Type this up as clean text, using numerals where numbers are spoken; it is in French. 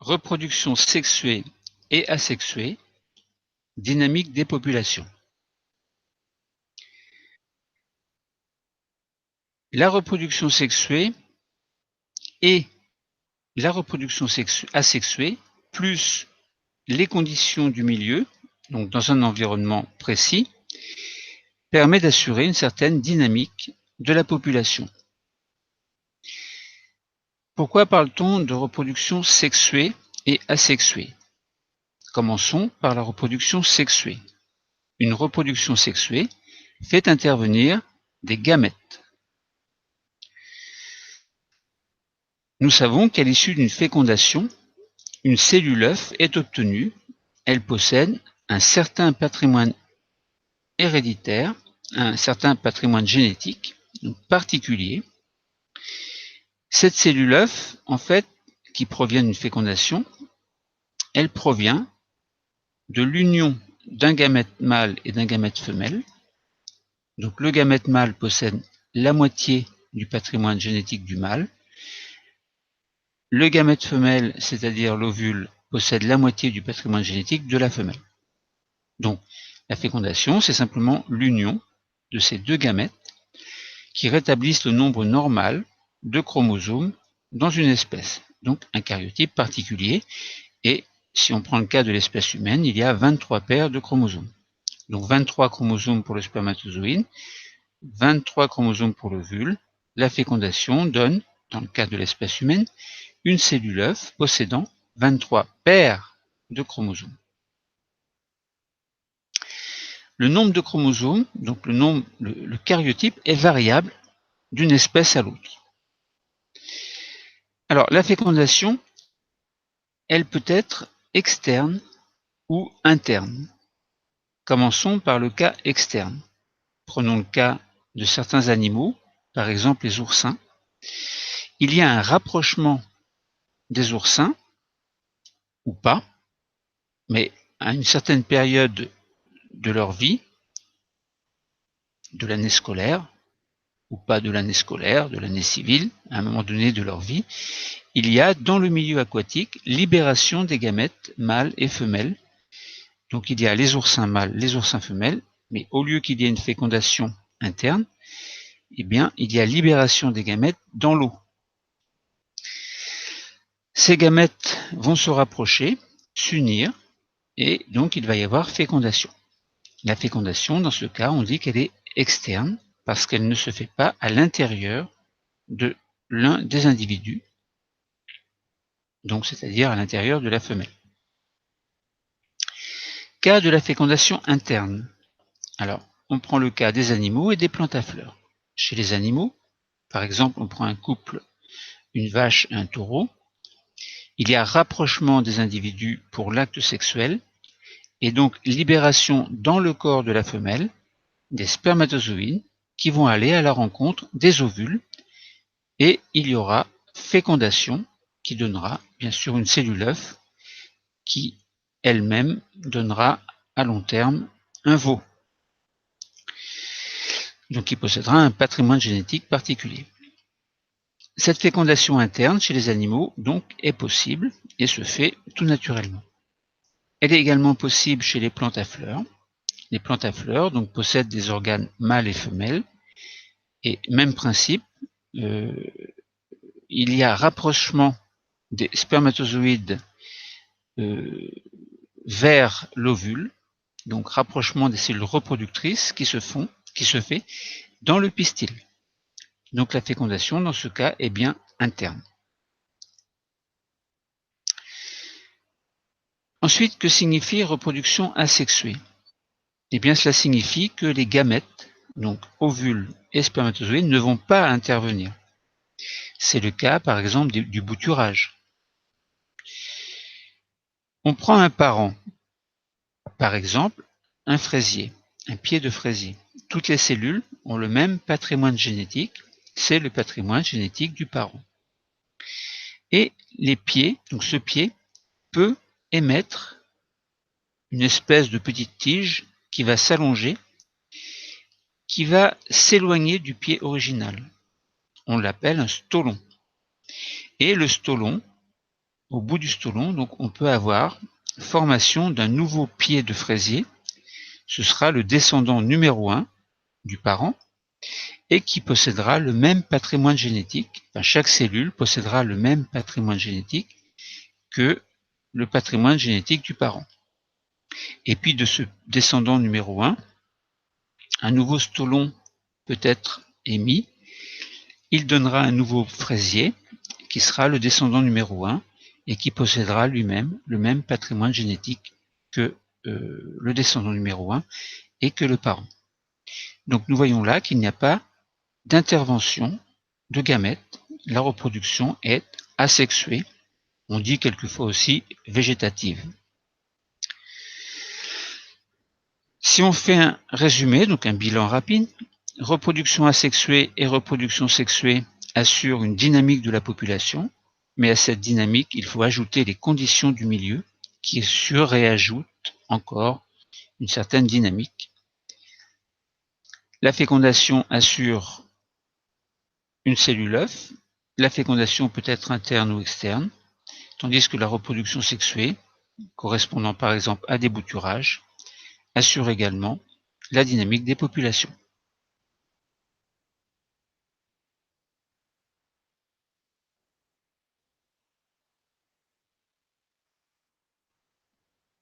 reproduction sexuée et asexuée, dynamique des populations. La reproduction sexuée et la reproduction asexuée, plus les conditions du milieu, donc dans un environnement précis, permet d'assurer une certaine dynamique de la population. Pourquoi parle-t-on de reproduction sexuée et asexuée? Commençons par la reproduction sexuée. Une reproduction sexuée fait intervenir des gamètes. Nous savons qu'à l'issue d'une fécondation, une cellule œuf est obtenue. Elle possède un certain patrimoine héréditaire, un certain patrimoine génétique particulier. Cette cellule œuf, en fait, qui provient d'une fécondation, elle provient de l'union d'un gamète mâle et d'un gamète femelle. Donc le gamète mâle possède la moitié du patrimoine génétique du mâle. Le gamète femelle, c'est-à-dire l'ovule, possède la moitié du patrimoine génétique de la femelle. Donc la fécondation, c'est simplement l'union de ces deux gamètes qui rétablissent le nombre normal de chromosomes dans une espèce, donc un karyotype particulier. Et si on prend le cas de l'espèce humaine, il y a 23 paires de chromosomes. Donc 23 chromosomes pour le spermatozoïde, 23 chromosomes pour l'ovule. La fécondation donne, dans le cas de l'espèce humaine, une cellule œuf possédant 23 paires de chromosomes. Le nombre de chromosomes, donc le karyotype, est variable d'une espèce à l'autre. Alors, la fécondation, elle peut être externe ou interne. Commençons par le cas externe. Prenons le cas de certains animaux, par exemple les oursins. Il y a un rapprochement des oursins, ou pas, mais à une certaine période de leur vie, de l'année scolaire, ou pas de l'année scolaire, de l'année civile, à un moment donné de leur vie, il y a dans le milieu aquatique libération des gamètes mâles et femelles. Donc il y a les oursins mâles, les oursins femelles, mais au lieu qu'il y ait une fécondation interne, eh bien il y a libération des gamètes dans l'eau. Ces gamètes vont se rapprocher, s'unir, et donc il va y avoir fécondation. La fécondation, dans ce cas, on dit qu'elle est externe, parce qu'elle ne se fait pas à l'intérieur de l'un des individus, donc c'est-à-dire à l'intérieur de la femelle. Cas de la fécondation interne. Alors, on prend le cas des animaux et des plantes à fleurs. Chez les animaux, par exemple, on prend un couple, une vache et un taureau. Il y a rapprochement des individus pour l'acte sexuel, et donc libération dans le corps de la femelle des spermatozoïdes qui vont aller à la rencontre des ovules, et il y aura fécondation qui donnera bien sûr une cellule œuf qui elle-même donnera à long terme un veau, donc qui possédera un patrimoine génétique particulier. Cette fécondation interne chez les animaux donc est possible et se fait tout naturellement. Elle est également possible chez les plantes à fleurs. Les plantes à fleurs donc possèdent des organes mâles et femelles, et même principe, il y a rapprochement des spermatozoïdes vers l'ovule, donc rapprochement des cellules reproductrices qui se fait dans le pistil. Donc la fécondation dans ce cas est bien interne. Ensuite, que signifie reproduction asexuée? Eh bien, cela signifie que les gamètes, donc ovules et spermatozoïdes, ne vont pas intervenir. C'est le cas, par exemple, du bouturage. On prend un parent, par exemple, un fraisier, un pied de fraisier. Toutes les cellules ont le même patrimoine génétique, c'est le patrimoine génétique du parent. Et les pieds, donc ce pied, peut émettre une espèce de petite tige qui va s'allonger, qui va s'éloigner du pied original. On l'appelle un stolon. Et le stolon au bout du stolon, donc on peut avoir formation d'un nouveau pied de fraisier. Ce sera le descendant numéro 1 du parent et qui possédera le même patrimoine génétique. Enfin, chaque cellule possédera le même patrimoine génétique que le patrimoine génétique du parent. Et puis de ce descendant numéro 1, un nouveau stolon peut être émis. Il donnera un nouveau fraisier qui sera le descendant numéro 1 et qui possédera lui-même le même patrimoine génétique que le descendant numéro 1 et que le parent. Donc nous voyons là qu'il n'y a pas d'intervention de gamètes. La reproduction est asexuée. On dit quelquefois aussi végétative. Si on fait un résumé, donc un bilan rapide, reproduction asexuée et reproduction sexuée assurent une dynamique de la population, mais à cette dynamique, il faut ajouter les conditions du milieu qui surréajoutent encore une certaine dynamique. La fécondation assure une cellule œuf. La fécondation peut être interne ou externe, tandis que la reproduction sexuée, correspondant par exemple à des bouturages, assure également la dynamique des populations.